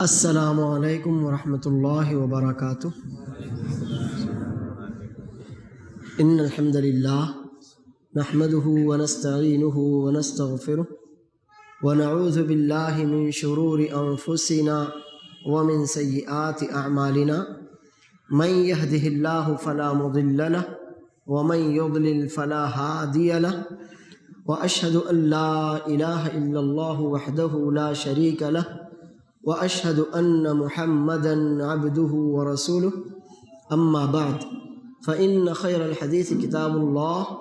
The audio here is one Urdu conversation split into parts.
السلام علیکم ورحمۃ اللہ وبرکاتہ۔ ان الحمد للہ نحمده ونستعینه ونستغفره ونعوذ باللہ من شرور انفسنا ومن سیئات اعمالنا من يهده اللہ فلا مضل له ومن يضلل فلا هادی له واشهد ان لا الہ الا اللہ وحدہ لا شریک له وأشهد أن محمدًا عبده ورسوله أما بعد فإن خير الحديث كتاب الله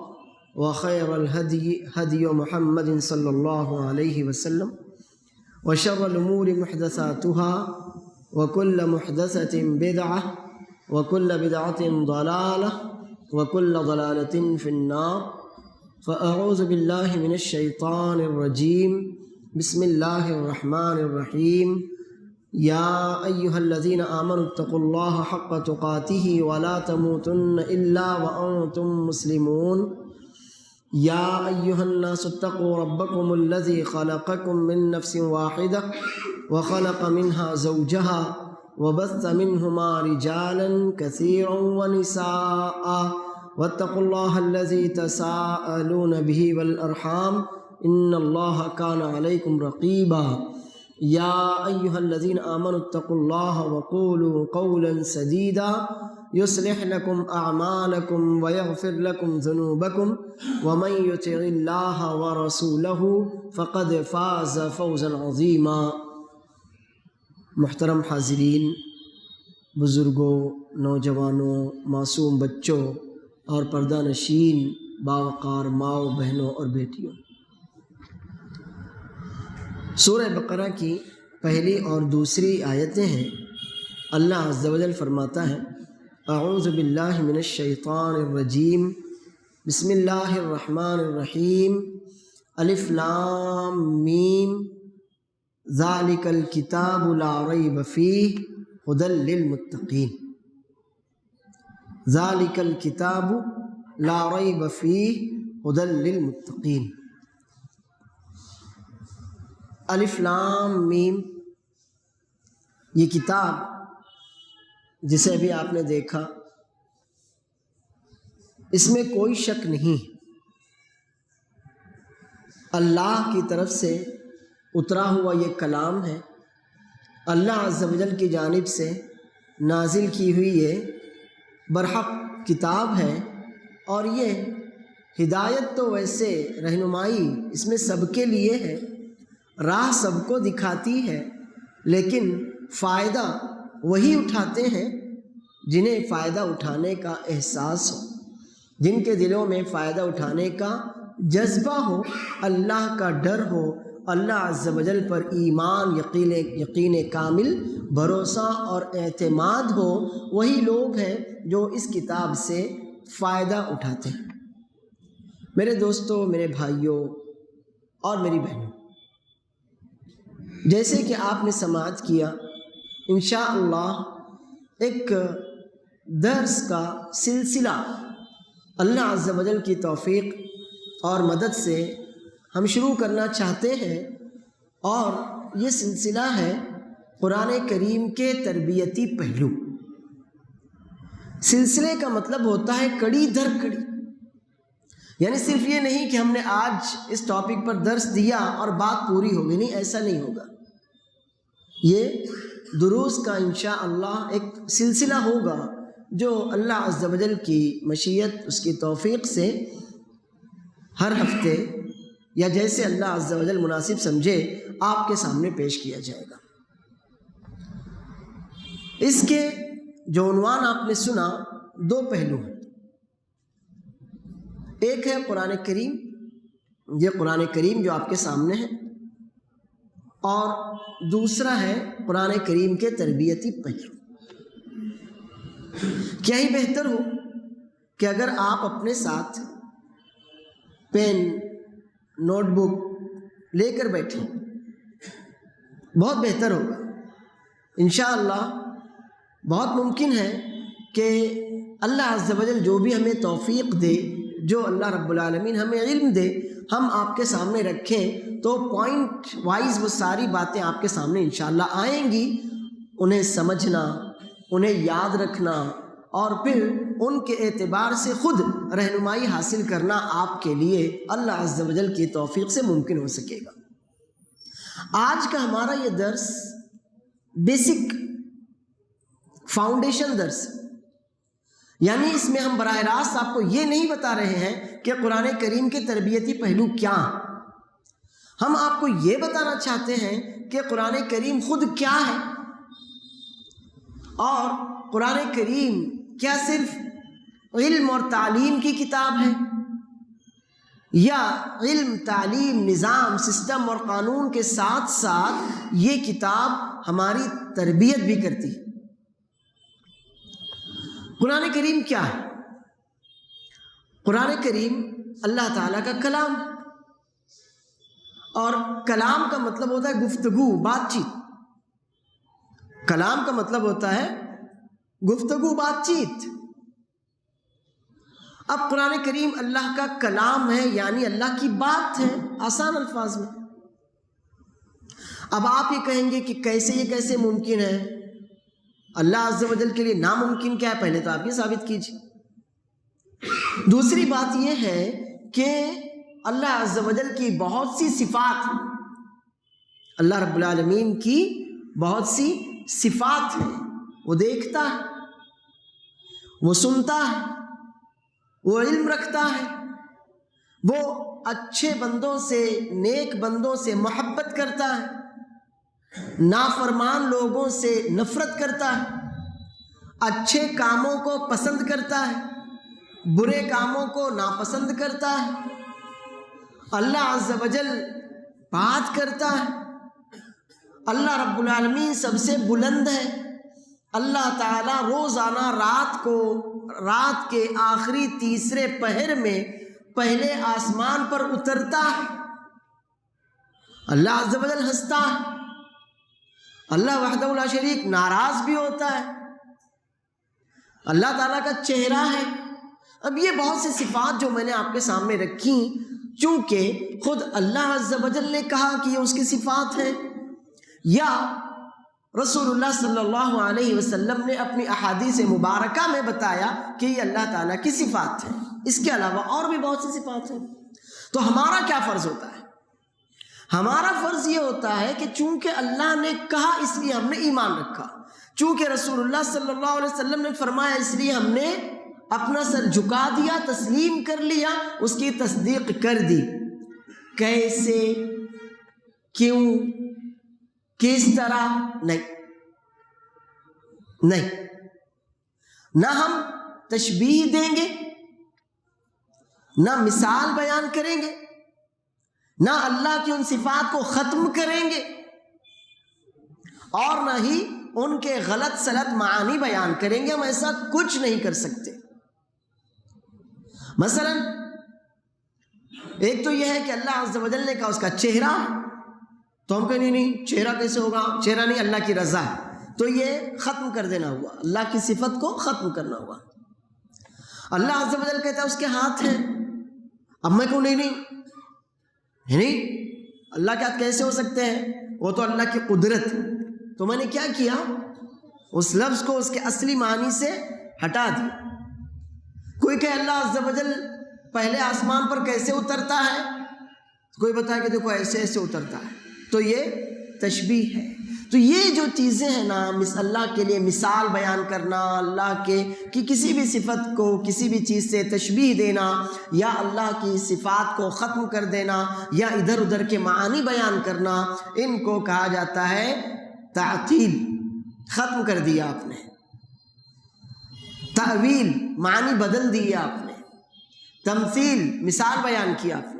وخير الهدي هدي محمد صلى الله عليه وسلم وشر الأمور محدثاتها وكل محدثة بدعة وكل بدعة ضلالة وكل ضلالة في النار فأعوذ بالله من الشيطان الرجيم بسم اللہ الرحمن الرحیم یا ایہا الذین آمنوا اتقوا اللہ حق تقاتہ ولا تموتن الا وانتم مسلمون یا ایہا الناس اتقوا ربکم الذی خلقکم من نفس واحدہ وخلق منها زوجها وبث منہما رجالا کثیرا ونساء واتقوا اللہ الذی تساءلون به والارحام ان اللہ کان علیکم رقیبا یا ایہا الذین آمنوا اتقوا اللہ وقولوا قولا سدیدا یصلح لکم اعمالکم ویغفر لکم ذنوبکم ومن یطع اللہ ورسولہ فقد فاز فوزا عظیما۔ محترم حاضرین، بزرگوں، نوجوانوں، معصوم بچوں اور پردہ نشین باوقار ماؤں، بہنوں اور بیٹیوں، سورہ بقرہ کی پہلی اور دوسری آیتیں ہیں۔ اللہ عز و جل فرماتا ہے اعوذ باللہ من الشیطان الرجیم بسم اللہ الرحمن الرحیم الف لام میم ذالک الکتاب لا ریب فیہ ھدی للمتقین۔ ذالک الکتاب لا ریب فیہ ھدی للمتقین۔ الف لام میم، یہ کتاب جسے ابھی آپ نے دیکھا، اس میں کوئی شک نہیں، اللہ کی طرف سے اترا ہوا یہ کلام ہے، اللہ عز و جل کی جانب سے نازل کی ہوئی یہ برحق کتاب ہے، اور یہ ہدایت تو ویسے رہنمائی اس میں سب کے لیے ہے، راہ سب کو دکھاتی ہے، لیکن فائدہ وہی اٹھاتے ہیں جنہیں فائدہ اٹھانے کا احساس ہو، جن کے دلوں میں فائدہ اٹھانے کا جذبہ ہو، اللہ کا ڈر ہو، اللہ عز و جل پر ایمان، یقین کامل، بھروسہ اور اعتماد ہو، وہی لوگ ہیں جو اس کتاب سے فائدہ اٹھاتے ہیں۔ میرے دوستوں، میرے بھائیوں اور میری بہنوں، جیسے کہ آپ نے سماعت کیا، انشاءاللہ ایک درس کا سلسلہ اللہ عز و جل کی توفیق اور مدد سے ہم شروع کرنا چاہتے ہیں، اور یہ سلسلہ ہے قرآن کریم کے تربیتی پہلو۔ سلسلے کا مطلب ہوتا ہے کڑی در کڑی، یعنی صرف یہ نہیں کہ ہم نے آج اس ٹاپک پر درس دیا اور بات پوری ہو گئی، نہیں، ایسا نہیں ہوگا۔ یہ دروس کا انشاءاللہ ایک سلسلہ ہوگا جو اللہ عز و جل کی مشیت، اس کی توفیق سے ہر ہفتے یا جیسے اللہ عز و جل مناسب سمجھے آپ کے سامنے پیش کیا جائے گا۔ اس کے جو عنوان آپ نے سنا، دو پہلو ہیں، ایک ہے قرآن کریم، یہ قرآن کریم جو آپ کے سامنے ہے، اور دوسرا ہے قرآن کریم کے تربیتی پہلو۔ کیا ہی بہتر ہو کہ اگر آپ اپنے ساتھ پین، نوٹ بک لے کر بیٹھیں، بہت بہتر ہوگا۔ انشاءاللہ بہت ممکن ہے کہ اللہ عز و جل جو بھی ہمیں توفیق دے، جو اللہ رب العالمین ہمیں علم دے، ہم آپ کے سامنے رکھیں تو پوائنٹ وائز وہ ساری باتیں آپ کے سامنے انشاءاللہ آئیں گی، انہیں سمجھنا، انہیں یاد رکھنا اور پھر ان کے اعتبار سے خود رہنمائی حاصل کرنا آپ کے لیے اللہ عز و جل کی توفیق سے ممکن ہو سکے گا۔ آج کا ہمارا یہ درس بیسک فاؤنڈیشن درس، یعنی اس میں ہم براہ راست آپ کو یہ نہیں بتا رہے ہیں کہ قرآن کریم کے تربیتی پہلو کیا ہیں، ہم آپ کو یہ بتانا چاہتے ہیں کہ قرآن کریم خود کیا ہے، اور قرآن کریم کیا صرف علم اور تعلیم کی کتاب ہے، یا علم، تعلیم، نظام، سسٹم اور قانون کے ساتھ ساتھ یہ کتاب ہماری تربیت بھی کرتی ہے۔ قرآن کریم کیا ہے؟ قرآن کریم اللہ تعالیٰ کا کلام ہے، اور کلام کا مطلب ہوتا ہے گفتگو، بات چیت۔ کلام کا مطلب ہوتا ہے گفتگو، بات چیت۔ اب قرآن کریم اللہ کا کلام ہے، یعنی اللہ کی بات ہے، آسان الفاظ میں۔ اب آپ یہ کہیں گے کہ یہ کیسے ممکن ہے؟ اللہ عز و جل کے لیے ناممکن کیا ہے؟ پہلے تو آپ یہ ثابت کیجیے۔ دوسری بات یہ ہے کہ اللہ عز و جل کی بہت سی صفات، اللہ رب العالمین کی بہت سی صفات ہیں۔ وہ دیکھتا ہے، وہ سنتا ہے، وہ علم رکھتا ہے، وہ اچھے بندوں سے، نیک بندوں سے محبت کرتا ہے، نافرمان لوگوں سے نفرت کرتا ہے، اچھے کاموں کو پسند کرتا ہے، برے کاموں کو ناپسند کرتا ہے۔ اللہ عز و جل بات کرتا ہے، اللہ رب العالمین سب سے بلند ہے۔ اللہ تعالیٰ روزانہ رات کے آخری تیسرے پہر میں پہلے آسمان پر اترتا ہے۔ اللہ عز و جل ہنستا ہے، اللہ وحدہ لا شریک ناراض بھی ہوتا ہے، اللہ تعالیٰ کا چہرہ ہے۔ اب یہ بہت سی صفات جو میں نے آپ کے سامنے رکھی، چونکہ خود اللہ عز و جل نے کہا کہ یہ اس کی صفات ہیں، یا رسول اللہ صلی اللہ علیہ وسلم نے اپنی احادیث مبارکہ میں بتایا کہ یہ اللہ تعالیٰ کی صفات ہیں۔ اس کے علاوہ اور بھی بہت سی صفات ہیں۔ تو ہمارا کیا فرض ہوتا ہے؟ ہمارا فرض یہ ہوتا ہے کہ چونکہ اللہ نے کہا اس لیے ہم نے ایمان رکھا، چونکہ رسول اللہ صلی اللہ علیہ وسلم نے فرمایا اس لیے ہم نے اپنا سر جھکا دیا، تسلیم کر لیا، اس کی تصدیق کر دی۔ کیسے، کیوں، کس طرح؟ نہیں، نہ ہم تشبیہ دیں گے، نہ مثال بیان کریں گے، نہ اللہ کی ان صفات کو ختم کریں گے، اور نہ ہی ان کے غلط سلط معانی بیان کریں گے۔ ہم ایسا کچھ نہیں کر سکتے۔ مثلا ایک تو یہ ہے کہ اللہ عز و جل نے کہا اس کا چہرہ، تو ہم کہیں نہیں چہرہ کیسے ہوگا، چہرہ نہیں، اللہ کی رضا ہے، تو یہ ختم کر دینا ہوا، اللہ کی صفت کو ختم کرنا ہوا۔ اللہ عز و جل کہتا ہے اس کے ہاتھ ہیں، اب میں کہوں نہیں اللہ کے ہاتھ کیسے ہو سکتے ہیں، وہ تو اللہ کی قدرت۔ تو میں نے کیا کیا، اس لفظ کو اس کے اصلی معنی سے ہٹا دیا۔ کوئی کہ اللہ عز و جل پہلے آسمان پر کیسے اترتا ہے، کوئی بتایا کہ دیکھو ایسے ایسے اترتا ہے، تو یہ تشبیہ ہے۔ تو یہ جو چیزیں ہیں نا، اللہ کے لیے مثال بیان کرنا، اللہ کی کسی بھی صفت کو کسی بھی چیز سے تشبیہ دینا، یا اللہ کی صفات کو ختم کر دینا، یا ادھر ادھر کے معانی بیان کرنا، ان کو کہا جاتا ہے تعطیل۔ ختم کر دیا آپ نے، تأویل، معنی بدل دیے آپ نے، تمثیل، مثال بیان کی آپ نے،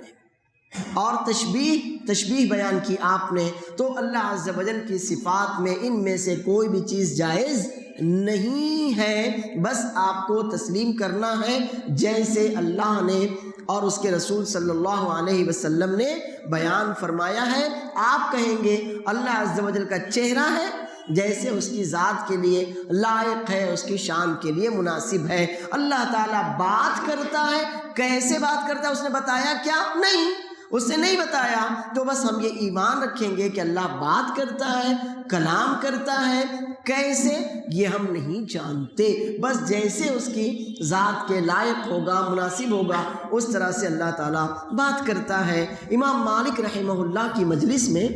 اور تشبیہ بیان کی آپ نے۔ تو اللہ عز و جل کی صفات میں ان میں سے کوئی بھی چیز جائز نہیں ہے، بس آپ کو تسلیم کرنا ہے جیسے اللہ نے اور اس کے رسول صلی اللہ علیہ وسلم نے بیان فرمایا ہے۔ آپ کہیں گے اللہ عز و جل کا چہرہ ہے، جیسے اس کی ذات کے لیے لائق ہے، اس کی شان کے لیے مناسب ہے۔ اللہ تعالیٰ بات کرتا ہے، کیسے بات کرتا ہے اس نے بتایا کیا؟ نہیں، اس نے نہیں بتایا، تو بس ہم یہ ایمان رکھیں گے کہ اللہ بات کرتا ہے، کلام کرتا ہے، کیسے یہ ہم نہیں جانتے، بس جیسے اس کی ذات کے لائق ہوگا، مناسب ہوگا، اس طرح سے اللہ تعالیٰ بات کرتا ہے۔ امام مالک رحمہ اللہ کی مجلس میں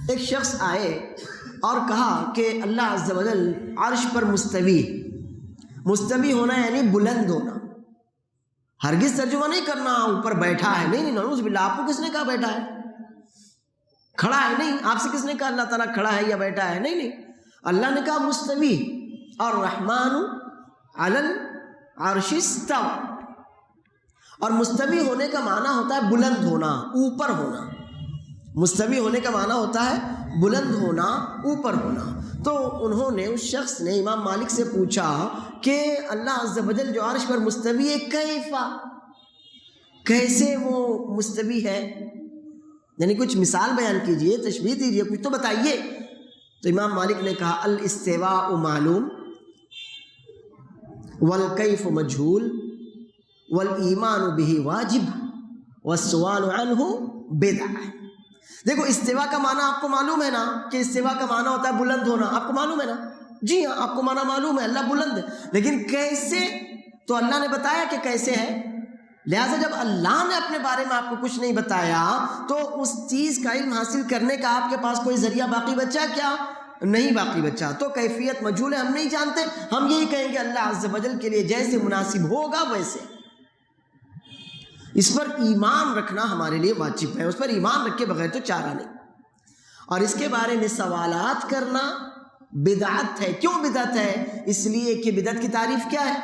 ایک شخص آئے اور کہا کہ اللہ عز و جل عرش پر مستوی ہونا یعنی بلند ہونا، ہرگز ترجمہ نہیں کرنا اوپر بیٹھا ہے، نہیں نعوذ باللہ، آپ کو کس نے کہا بیٹھا ہے؟ کھڑا ہے نہیں، آپ سے کس نے کہا اللہ تعالیٰ کھڑا ہے یا بیٹھا ہے؟ نہیں، اللہ نے کہا مستوی، اور الرحمن علی العرش استوى، اور مستوی ہونے کا معنی ہوتا ہے بلند ہونا، اوپر ہونا۔ مستوی ہونے کا معنی ہوتا ہے بلند ہونا، اوپر ہونا۔ تو انہوں نے، اس شخص نے امام مالک سے پوچھا کہ اللہ عز و جل جو عرش پر مستوی ہے، کیسے وہ مستوی ہے؟ یعنی کچھ مثال بیان کیجئے، تشبیہ دیجئے، کچھ تو بتائیے۔ تو امام مالک نے کہا الاستواء معلوم والکیف مجہول والایمان بہ واجب والسؤال عنہ بدعہ۔ دیکھو، استوا کا معنی آپ کو معلوم ہے نا، کہ استوا کا معنی ہوتا ہے بلند ہونا، آپ کو معلوم ہے نا؟ جی ہاں، آپ کو معنی معلوم ہے، اللہ بلند ہے، لیکن کیسے؟ تو اللہ نے بتایا کہ کیسے ہے۔ لہٰذا جب اللہ نے اپنے بارے میں آپ کو کچھ نہیں بتایا تو اس چیز کا علم حاصل کرنے کا آپ کے پاس کوئی ذریعہ باقی بچا کیا؟ نہیں باقی بچا۔ تو کیفیت مجہول ہے، ہم نہیں جانتے، ہم یہی کہیں گے اللہ عز و جل کے لیے جیسے مناسب ہوگا ویسے۔ اس پر ایمان رکھنا ہمارے لیے واجب ہے، اس پر ایمان رکھ کے بغیر تو چارہ نہیں۔ اور اس کے بارے میں سوالات کرنا بدعت ہے۔ کیوں بدعت ہے؟ اس لیے کہ بدعت کی تعریف کیا ہے؟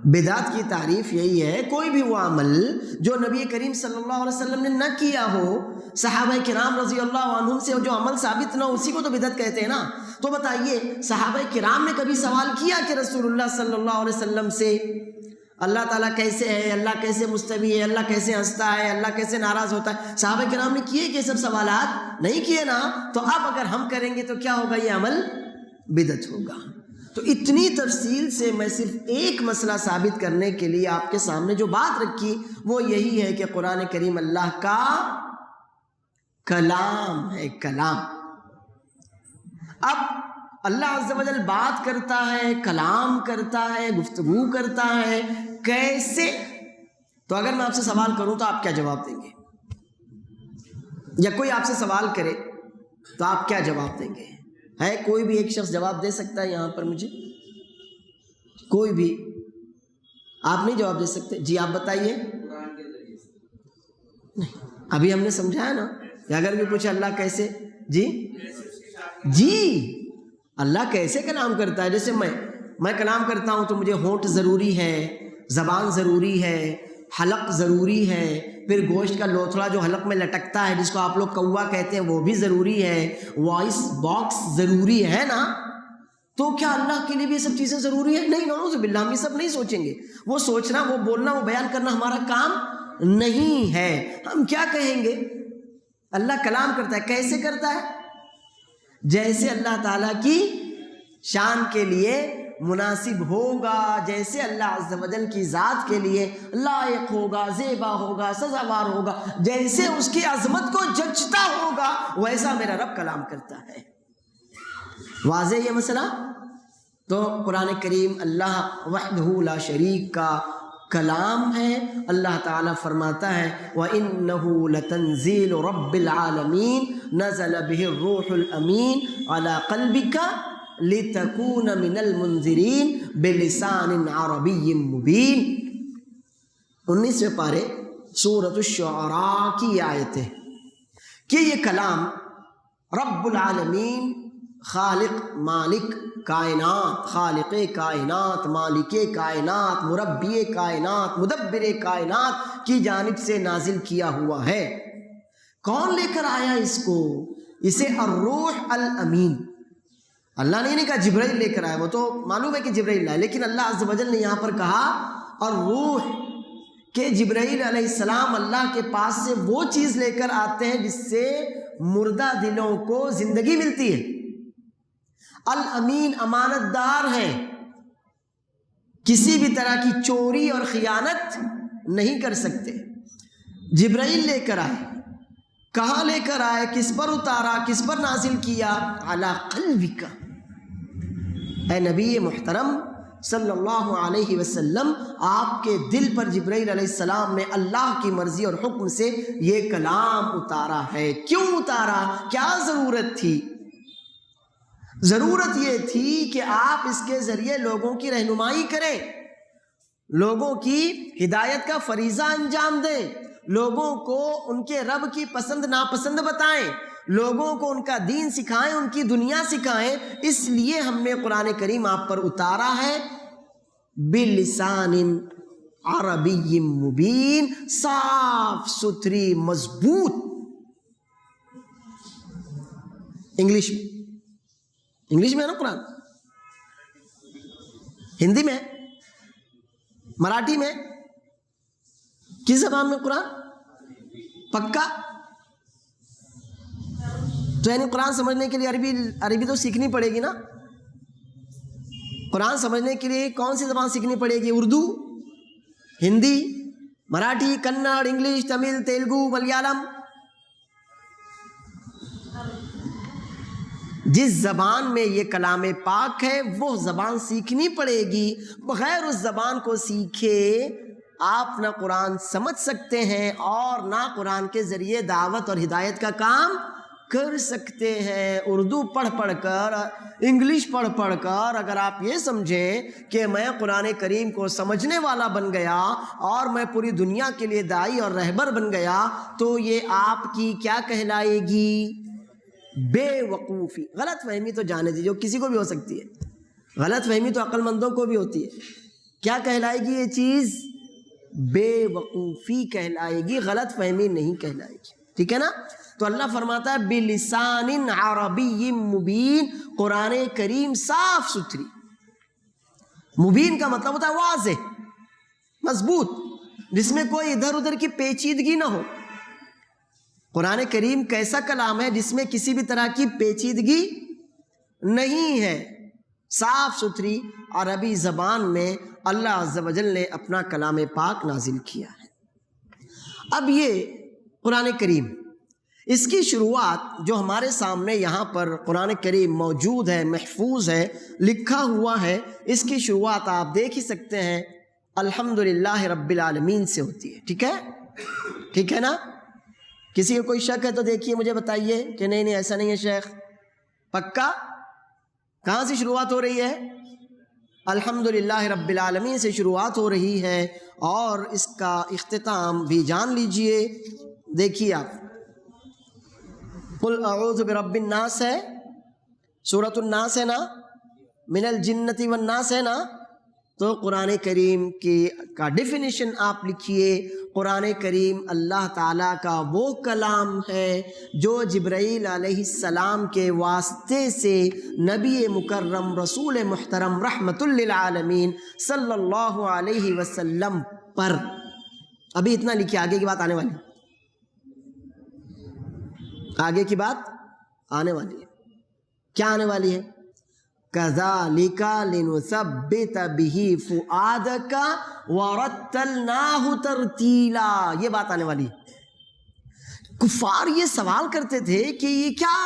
بدعت کی تعریف یہی ہے، کوئی بھی وہ عمل جو نبی کریم صلی اللہ علیہ وسلم نے نہ کیا ہو، صحابہ کرام رضی اللہ عنہم سے جو عمل ثابت نہ ہو، اسی کو تو بدعت کہتے ہیں نا۔ تو بتائیے، صحابہ کرام نے کبھی سوال کیا کہ رسول اللہ صلی اللہ علیہ وسلم سے اللہ تعالیٰ کیسے ہے، اللہ کیسے مستوی ہے، اللہ کیسے ہنستا ہے، اللہ کیسے ناراض ہوتا ہے؟ صحابہ کرام نے کیے کہ سب سوالات نہیں کیے نا۔ تو اب اگر ہم کریں گے تو کیا ہوگا؟ یہ عمل بدعت ہوگا۔ تو اتنی تفصیل سے میں صرف ایک مسئلہ ثابت کرنے کے لیے آپ کے سامنے جو بات رکھی وہ یہی ہے کہ قرآن کریم اللہ کا کلام ہے، کلام۔ اب اللہ عز و جل بات کرتا ہے، کلام کرتا ہے، گفتگو کرتا ہے، کیسے؟ تو اگر میں آپ سے سوال کروں تو آپ کیا جواب دیں گے؟ یا کوئی آپ سے سوال کرے تو آپ کیا جواب دیں گے؟ ہے کوئی بھی ایک شخص جواب دے سکتا ہے یہاں پر مجھے؟ کوئی بھی؟ آپ نہیں جواب دے سکتے؟ جی آپ بتائیے۔ نہیں، ابھی ہم نے سمجھایا نا کہ اگر بھی پوچھے اللہ کیسے، جی اللہ کیسے کلام کرتا ہے؟ جیسے میں کلام کرتا ہوں تو مجھے ہونٹ ضروری ہے، زبان ضروری ہے، حلق ضروری ہے، پھر گوشت کا لوتھڑا جو حلق میں لٹکتا ہے جس کو آپ لوگ کوا کہتے ہیں وہ بھی ضروری ہے، وائس باکس ضروری ہے نا۔ تو کیا اللہ کے لیے بھی یہ سب چیزیں ضروری ہیں؟ نہیں، نعوذ باللہ، ہم یہ سب نہیں سوچیں گے۔ وہ سوچنا، وہ بولنا، وہ بیان کرنا ہمارا کام نہیں ہے۔ ہم کیا کہیں گے؟ اللہ کلام کرتا ہے، کیسے کرتا ہے؟ جیسے اللہ تعالیٰ کی شان کے لیے مناسب ہوگا، جیسے اللہ عز و جل کی ذات کے لیے لائق ہوگا، زیبا ہوگا، سزاوار ہوگا، جیسے اس کی عظمت کو جچتا ہوگا ویسا میرا رب کلام کرتا ہے۔ واضح یہ مسئلہ؟ تو قرآن کریم اللہ وحدہ لا شریک کا کلام ہے۔ اللہ تعالیٰ فرماتا ہے وَإِنَّهُ لَتَنزِيلُ رَبِّ الْعَالَمِينَ نَزَلَ بِهِ الرُّوحُ الْأَمِينُ عَلَى قَلْبِكَ لِتَكُونَ مِنَ الْمُنذِرِينَ بِلِسَانٍ عَرَبِيٍّ مُبِينٍ۔ 19ویں پارے سورۃ الشعراء کی آیت ہے کہ یہ کلام رب العالمین، خالق مالک کائنات، خالق کائنات، مالک کائنات، مربی کائنات، مدبر کائنات کی جانب سے نازل کیا ہوا ہے۔ کون لے کر آیا اس کو؟ اسے الروح الامین۔ اللہ نے نہیں کہا جبرائیل لے کر آیا، وہ تو معلوم ہے کہ جبرائیل لائے، لیکن اللہ عز و جل نے یہاں پر کہا الروح، کہ جبرائیل علیہ السلام اللہ کے پاس سے وہ چیز لے کر آتے ہیں جس سے مردہ دلوں کو زندگی ملتی ہے۔ الامین، امانت دار ہے، کسی بھی طرح کی چوری اور خیانت نہیں کر سکتے۔ جبرائیل لے کر آئے، کہاں لے کر آئے، کس پر اتارا، کس پر نازل کیا؟ علی قلبک، اے نبی محترم صلی اللہ علیہ وسلم، آپ کے دل پر جبرائیل علیہ السلام نے اللہ کی مرضی اور حکم سے یہ کلام اتارا ہے۔ کیوں اتارا؟ کیا ضرورت تھی؟ ضرورت یہ تھی کہ آپ اس کے ذریعے لوگوں کی رہنمائی کریں، لوگوں کی ہدایت کا فریضہ انجام دیں، لوگوں کو ان کے رب کی پسند ناپسند بتائیں، لوگوں کو ان کا دین سکھائیں، ان کی دنیا سکھائیں۔ اس لیے ہم نے قرآن کریم آپ پر اتارا ہے بلسان عربی مبین، صاف ستھری مضبوط انگلش میں ہے نا قرآن، ہندی میں، مراٹھی میں، کس زبان میں قرآن؟ پکا؟ تو یعنی قرآن سمجھنے کے لیے عربی تو سیکھنی پڑے گی نا۔ قرآن سمجھنے کے لیے کون سی زبان سیکھنی پڑے گی؟ اردو، ہندی، مراٹھی، کنڑ، انگلش، تمل، تیلگو، ملیالم، جس زبان میں یہ کلام پاک ہے وہ زبان سیکھنی پڑے گی۔ بغیر اس زبان کو سیکھے آپ نہ قرآن سمجھ سکتے ہیں اور نہ قرآن کے ذریعے دعوت اور ہدایت کا کام کر سکتے ہیں۔ اردو پڑھ پڑھ کر، انگلش پڑھ پڑھ کر اگر آپ یہ سمجھیں کہ میں قرآن کریم کو سمجھنے والا بن گیا اور میں پوری دنیا کے لیے داعی اور رہبر بن گیا، تو یہ آپ کی کیا کہلائے گی؟ بے وقوفی۔ غلط فہمی تو جانے دیجیے، کسی کو بھی ہو سکتی ہے، غلط فہمی تو عقل مندوں کو بھی ہوتی ہے۔ کیا کہلائے گی یہ چیز؟ بے وقوفی کہلائے گی، غلط فہمی نہیں کہلائے گی، ٹھیک ہے نا؟ تو اللہ فرماتا ہے بلسان عربی مبین، قرآن کریم صاف ستھری، مبین کا مطلب ہوتا ہے واضح، مضبوط، جس میں کوئی ادھر ادھر کی پیچیدگی نہ ہو۔ قرآن کریم کیسا کلام ہے جس میں کسی بھی طرح کی پیچیدگی نہیں ہے، صاف ستھری عربی زبان میں اللہ عز و جل نے اپنا کلام پاک نازل کیا ہے۔ اب یہ قرآن کریم، اس کی شروعات جو ہمارے سامنے یہاں پر قرآن کریم موجود ہے، محفوظ ہے، لکھا ہوا ہے، اس کی شروعات آپ دیکھ ہی سکتے ہیں الحمدللہ رب العالمین سے ہوتی ہے، ٹھیک ہے؟ ٹھیک ہے نا؟ کسی کو کوئی شک ہے تو دیکھیے مجھے بتائیے کہ نہیں ایسا نہیں ہے شیخ، پکا؟ کہاں سے شروعات ہو رہی ہے؟ الحمدللہ رب العالمین سے شروعات ہو رہی ہے، اور اس کا اختتام بھی جان لیجئے۔ دیکھیے آپ، قل اعوذ برب الناس ہے، سورۃ الناس ہے نا، من الجنۃ والناس ہے نا، تو قرآن کریم کا ڈیفینیشن آپ لکھیے۔ قرآن کریم اللہ تعالیٰ کا وہ کلام ہے جو جبرائیل علیہ السلام کے واسطے سے نبی مکرم رسول محترم رحمت للعالمین صلی اللہ علیہ وسلم پر، ابھی اتنا لکھیے، آگے کی بات آنے والی، آگے کی بات آنے والی ہے۔ کیا آنے والی ہے؟ كَذَلِكَ لِنُثَبِّتَ بِهِ فُؤَادَكَ وَرَتَّلْنَاهُ تَرْتِيلًا، یہ بات آنے والی ہے۔ کفار یہ سوال کرتے تھے کہ یہ کیا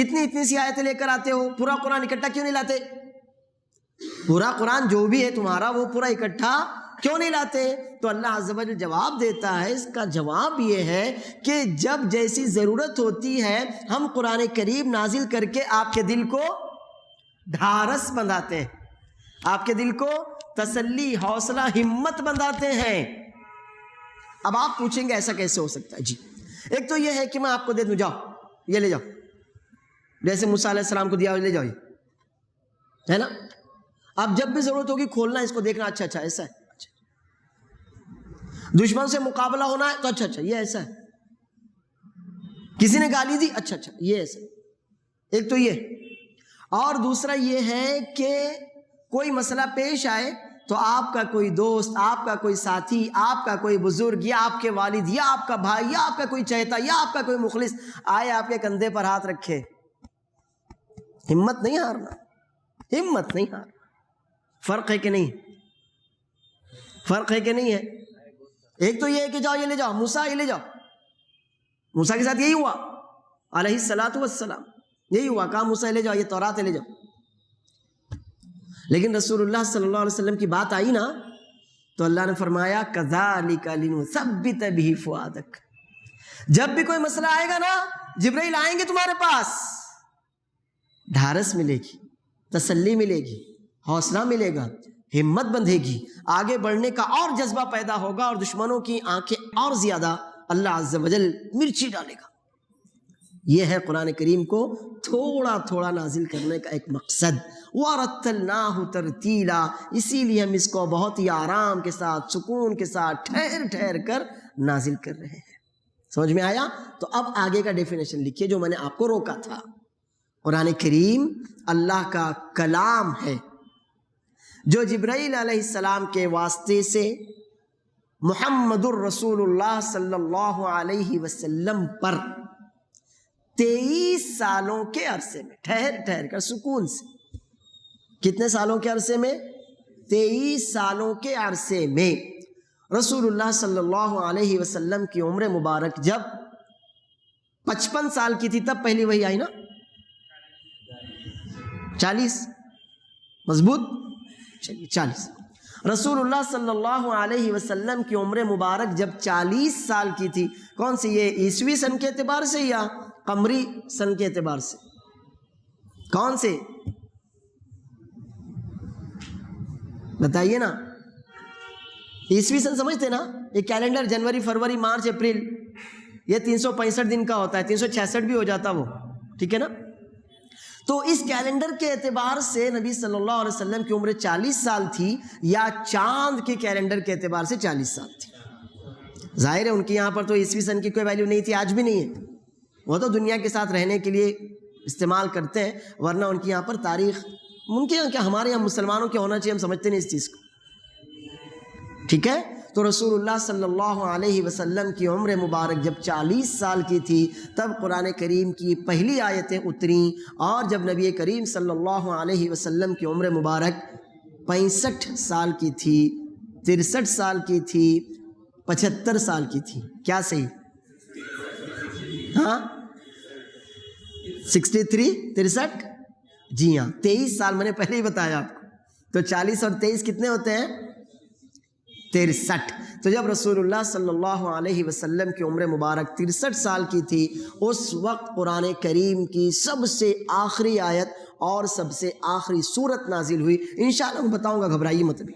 اتنی سی آیتیں لے کر آتے ہو، پورا قرآن اکٹھا کیوں نہیں لاتے؟ پورا قرآن جو بھی ہے تمہارا وہ پورا اکٹھا کیوں نہیں لاتے؟ تو اللہ عز و جل جواب دیتا ہے، اس کا جواب یہ ہے کہ جب جیسی ضرورت ہوتی ہے ہم قرآن کریم نازل کر کے آپ کے دل کو ڈھارس بندھاتے ہیں، آپ کے دل کو تسلی، حوصلہ، ہمت بندھاتے ہیں۔ اب آپ پوچھیں گے ایسا کیسے ہو سکتا ہے؟ جی، ایک تو یہ ہے کہ میں آپ کو دے دوں، جاؤ یہ لے جاؤ، جیسے موسیٰ علیہ السلام کو دیا لے جاؤ، یہ ہے نا؟ اب جب بھی ضرورت ہوگی کھولنا اس کو، دیکھنا اچھا ایسا ہے، دشمن سے مقابلہ ہونا ہے تو اچھا یہ ایسا ہے، کسی نے گالی دی، اچھا یہ ایسا، ایک تو یہ۔ اور دوسرا یہ ہے کہ کوئی مسئلہ پیش آئے تو آپ کا کوئی دوست، آپ کا کوئی ساتھی، آپ کا کوئی بزرگ، یا آپ کے والد، یا آپ کا بھائی، یا آپ کا کوئی چہیتا، یا آپ کا کوئی مخلص آئے آپ کے کندھے پر ہاتھ رکھے، ہمت نہیں ہارنا، ہمت نہیں ہارنا۔ فرق ہے کہ نہیں؟ فرق ہے کہ نہیں ہے؟ ایک تو یہ ہے کہ جاؤ یہ لے جاؤ، موسیٰ یہ لے جاؤ، موسیٰ کے ساتھ یہی ہوا علیہ الصلاۃ والسلام، یہی ہوا، کہا موسیٰ لے جاؤ یہ تورات لے جاؤ۔ لیکن رسول اللہ صلی اللہ علیہ وسلم کی بات آئی نا تو اللہ نے فرمایا کذالک لنثبت بہ فؤادک، جب بھی کوئی مسئلہ آئے گا نا جبرائیل آئیں گے تمہارے پاس، ڈھارس ملے گی، تسلی ملے گی، حوصلہ ملے گا، ہمت بندھے گی، آگے بڑھنے کا اور جذبہ پیدا ہوگا، اور دشمنوں کی آنکھیں اور زیادہ اللہ عز و جل مرچی ڈالے گا۔ یہ ہے قرآن کریم کو تھوڑا تھوڑا نازل کرنے کا ایک مقصد، وَرَتَّلْنَاهُ تَرْتِيلًا، اسی لیے ہم اس کو بہت ہی آرام کے ساتھ، سکون کے ساتھ، ٹھہر ٹھہر کر نازل کر رہے ہیں۔ سمجھ میں آیا؟ تو اب آگے کا ڈیفینیشن لکھیے جو میں نے آپ کو روکا تھا۔ قرآن کریم اللہ کا کلام ہے جو جبرائیل علیہ السلام کے واسطے سے محمد الرسول اللہ صلی اللہ علیہ وسلم پر 23 سالوں کے عرصے میں ٹھہر ٹھہر کر سکون سے، کتنے سالوں کے عرصے میں؟ 23 سالوں کے عرصے میں رسول اللہ صلی اللہ علیہ وسلم کی عمر مبارک جب 55 سال کی تھی تب پہلی وحی آئی نا، 40 مضبوط، چلیے 40۔ رسول اللہ صلی اللہ علیہ وسلم کی عمر مبارک جب 40 سال کی تھی، کون سی، یہ عیسوی سن کے اعتبار سے یا قمری سن کے اعتبار سے؟ کون سے بتائیے نا؟ عیسوی سن سمجھتے نا؟ یہ کیلنڈر جنوری فروری مارچ اپریل یہ 365 دن کا ہوتا ہے، 366 بھی ہو جاتا وہ، ٹھیک ہے نا؟ تو اس کیلنڈر کے اعتبار سے نبی صلی اللہ علیہ وسلم کی عمر 40 سال تھی، یا چاند کے کیلنڈر کے اعتبار سے 40 سال تھی؟ ظاہر ہے ان کی یہاں پر تو عیسوی سن کی کوئی ویلیو نہیں تھی، آج بھی نہیں ہے، وہ تو دنیا کے ساتھ رہنے کے لیے استعمال کرتے ہیں، ورنہ ان کی یہاں پر تاریخ، ان کے یہاں کیا، ہمارے یہاں مسلمانوں کے ہونا چاہیے، ہم سمجھتے نہیں اس چیز کو، ٹھیک ہے؟ تو رسول اللہ صلی اللہ علیہ وسلم کی عمر مبارک جب 40 سال کی تھی تب قرآن کریم کی پہلی آیتیں اتریں، اور جب نبی کریم صلی اللہ علیہ وسلم کی عمر مبارک 65 سال کی تھی، 63 سال کی تھی، 75 سال کی تھی، کیا صحیح؟ ہاں 63 63، جی ہاں 23 سال میں نے پہلے ہی بتایا آپ کو، تو 40 اور 23 کتنے ہوتے ہیں؟ 63۔ تو جب رسول اللہ صلی اللہ علیہ وسلم کی عمر مبارک 63 سال کی تھی، اس وقت قرآن کریم کی سب سے آخری آیت اور سب سے آخری سورت نازل ہوئی۔ انشاءاللہ میں بتاؤں گا، گھبرائیے مت ابھی۔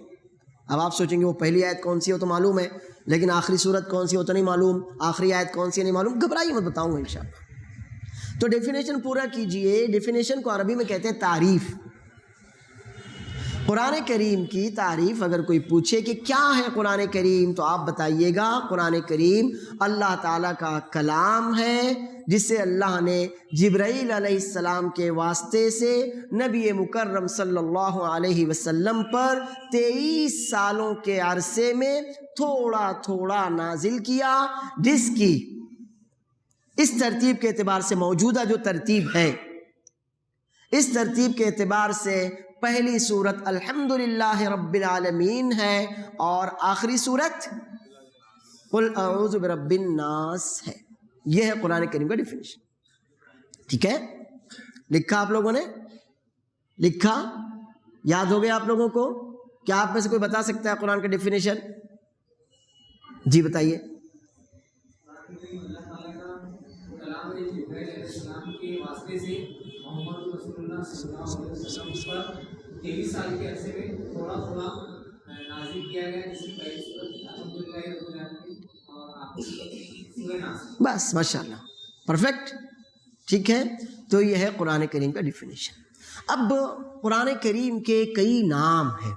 اب آپ سوچیں گے وہ پہلی آیت کون سی ہو تو معلوم ہے، لیکن آخری سورت کون سی ہو تو نہیں معلوم، آخری آیت کون سی ہے نہیں معلوم، گھبرائیے مت، بتاؤں گا انشاءاللہ۔ تو ڈیفینیشن پورا کیجئے۔ ڈیفینیشن کو عربی میں کہتے ہیں تعریف۔ قرآن کریم کی تعریف اگر کوئی پوچھے کہ کیا ہے قرآن کریم، تو آپ بتائیے گا قرآن کریم اللہ تعالیٰ کا کلام ہے، جسے اللہ نے جبرائیل علیہ السلام کے واسطے سے نبی مکرم صلی اللہ علیہ وسلم پر 23 سالوں کے عرصے میں تھوڑا تھوڑا نازل کیا، جس کی اس ترتیب کے اعتبار سے موجودہ جو ترتیب ہے، اس ترتیب کے اعتبار سے پہلی سورت الحمدللہ رب العالمین ہے، اور آخری سورت قل اعوذ برب الناس ہے۔ یہ ہے قرآن کریم کا ڈیفینیشن، ٹھیک ہے؟ لکھا آپ لوگوں نے؟ لکھا؟ یاد ہو گیا آپ لوگوں کو؟ کیا آپ میں سے کوئی بتا سکتا ہے قرآن کا ڈیفینیشن؟ جی بتائیے۔ سال کے عرصے میں تھوڑا تھوڑا نازل کیا گیا، جس کی پہلی سورت الحمدللہ اور آخری سورہ ناس۔ بس ماشاءاللہ، پرفیکٹ، ٹھیک ہے؟ تو یہ ہے قرآن کریم کا ڈیفینیشن۔ اب قرآن کریم کے کئی نام ہیں۔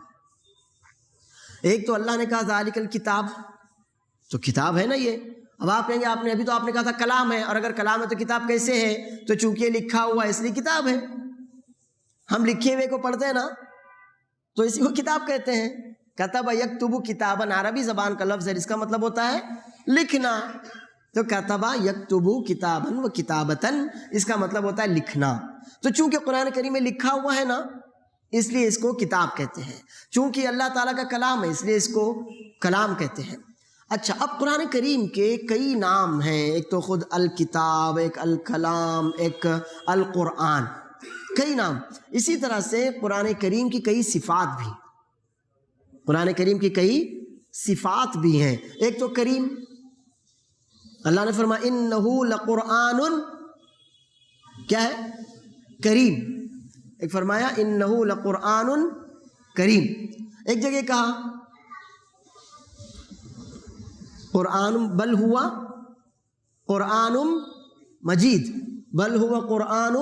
ایک تو اللہ نے کہا ذالک الکتاب، تو کتاب ہے نا یہ۔ اب آپ کہیں گے آپ نے ابھی تو آپ نے کہا تھا کلام ہے، اور اگر کلام ہے تو کتاب کیسے ہے؟ تو چونکہ یہ لکھا ہوا ہے اس لیے کتاب ہے۔ ہم لکھے ہوئے کو پڑھتے ہیں نا تو اسی کو کتاب کہتے ہیں۔ کتب یکتب کتاباً عربی زبان کا لفظ ہے، جس کا مطلب ہوتا ہے لکھنا۔ تو کتب یکتب کتاباً و کتابتاً، اس کا مطلب ہوتا ہے لکھنا۔ تو چونکہ قرآن کریم میں لکھا ہوا ہے نا، اس لیے اس کو کتاب کہتے ہیں۔ چونکہ اللہ تعالیٰ کا کلام ہے اس لیے اس کو کلام کہتے ہیں۔ اچھا، اب قرآن کریم کے کئی نام ہیں، ایک تو خود الکتاب، ایک الکلام، ایک القرآن، کئی نام. اسی طرح سے قرآن کریم کی کئی صفات بھی، قرآن کریم کی کئی صفات بھی ہیں. ایک تو کریم، اللہ نے فرمایا انہ لقرآن کیا ہے؟ کریم. ایک فرمایا انہ لقرآن کریم. ایک جگہ کہا قرآن بل ہوا قرآن مجید، بل ہوا قرآن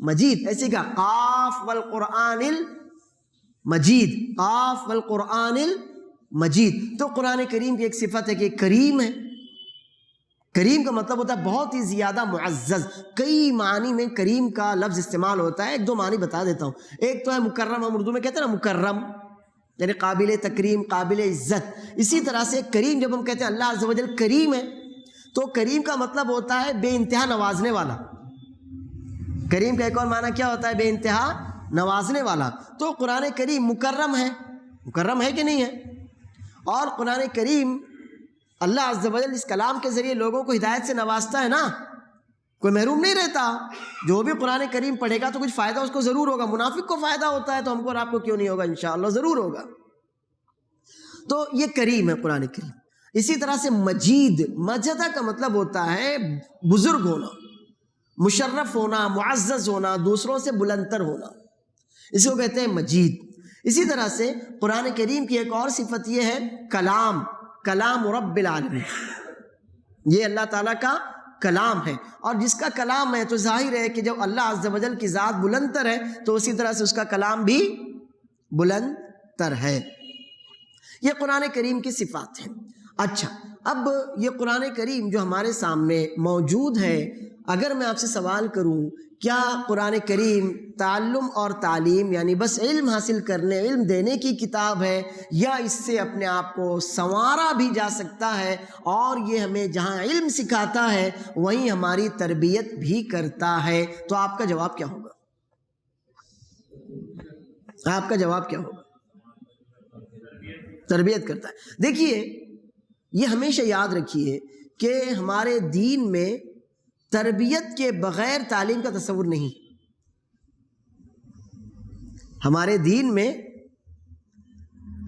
مجید. ایسے کہا قاف والقرآن المجید، قاف والقرآن المجید. تو قرآن کریم کی ایک صفت ہے کہ کریم ہے. کریم کا مطلب ہوتا ہے بہت ہی زیادہ معزز. کئی معنی میں کریم کا لفظ استعمال ہوتا ہے، ایک دو معنی بتا دیتا ہوں. ایک تو ہے مکرم، ہم اردو میں کہتے ہیں نا مکرم، یعنی قابل تکریم، قابل عزت. اسی طرح سے کریم جب ہم کہتے ہیں اللہ عز و جل کریم ہے، تو کریم کا مطلب ہوتا ہے بے انتہا نوازنے والا. کریم کا ایک اور معنی کیا ہوتا ہے؟ بے انتہا نوازنے والا. تو قرآن کریم مکرم ہے، مکرم ہے کہ نہیں ہے؟ اور قرآن کریم اللہ عز و جل اس کلام کے ذریعے لوگوں کو ہدایت سے نوازتا ہے نا، کوئی محروم نہیں رہتا. جو بھی قرآن کریم پڑھے گا تو کچھ فائدہ اس کو ضرور ہوگا. منافق کو فائدہ ہوتا ہے تو ہم کو اور آپ کو کیوں نہیں ہوگا؟ انشاءاللہ ضرور ہوگا. تو یہ کریم ہے قرآن کریم. اسی طرح سے مجید، مجدہ کا مطلب ہوتا ہے بزرگ ہونا، مشرف ہونا، معزز ہونا، دوسروں سے بلندتر ہونا، اس کو کہتے ہیں مجید. اسی طرح سے قرآن کریم کی ایک اور صفت یہ ہے کلام، کلام رب العالمین. یہ اللہ تعالیٰ کا کلام ہے، اور جس کا کلام ہے تو ظاہر ہے کہ جب اللہ عز و جل کی ذات بلند تر ہے تو اسی طرح سے اس کا کلام بھی بلند تر ہے. یہ قرآن کریم کی صفات ہیں. اچھا، اب یہ قرآن کریم جو ہمارے سامنے موجود ہے، اگر میں آپ سے سوال کروں کیا قرآن کریم تعلم اور تعلیم یعنی بس علم حاصل کرنے، علم دینے کی کتاب ہے، یا اس سے اپنے آپ کو سنوارا بھی جا سکتا ہے، اور یہ ہمیں جہاں علم سکھاتا ہے وہیں ہماری تربیت بھی کرتا ہے؟ تو آپ کا جواب کیا ہوگا؟ آپ کا جواب کیا ہوگا؟ تربیت کرتا ہے. دیکھیے، یہ ہمیشہ یاد رکھیے کہ ہمارے دین میں تربیت کے بغیر تعلیم کا تصور نہیں. ہمارے دین میں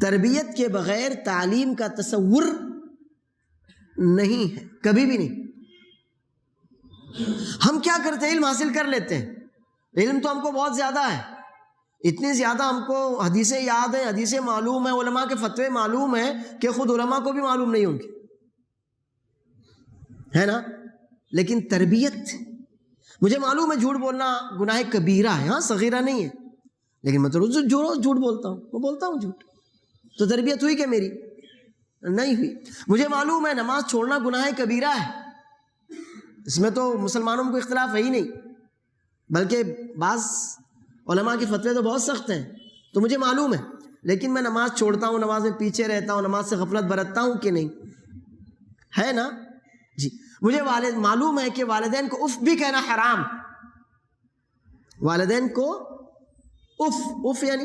تربیت کے بغیر تعلیم کا تصور نہیں ہے، کبھی بھی نہیں. ہم کیا کرتے ہیں؟ علم حاصل کر لیتے ہیں. علم تو ہم کو بہت زیادہ ہے، اتنی زیادہ ہم کو حدیثیں یاد ہیں، حدیثیں معلوم ہیں، علماء کے فتوے معلوم ہیں کہ خود علماء کو بھی معلوم نہیں ہوں گے، ہے نا؟ لیکن تربیت، مجھے معلوم ہے جھوٹ بولنا گناہ کبیرہ ہے، ہاں صغیرہ نہیں ہے، لیکن میں تو روز جھوٹ بولتا ہوں، میں بولتا ہوں جھوٹ. تو تربیت ہوئی کہ میری؟ نہیں ہوئی. مجھے معلوم ہے نماز چھوڑنا گناہ کبیرہ ہے، اس میں تو مسلمانوں میں کوئی اختلاف ہے ہی نہیں، بلکہ بعض علماء کے فتوے تو بہت سخت ہیں. تو مجھے معلوم ہے، لیکن میں نماز چھوڑتا ہوں، نماز میں پیچھے رہتا ہوں، نماز سے غفلت برتتا ہوں کہ نہیں؟ ہے نا جی. مجھے معلوم ہے کہ والدین کو اف بھی کہنا حرام. والدین کو اف یعنی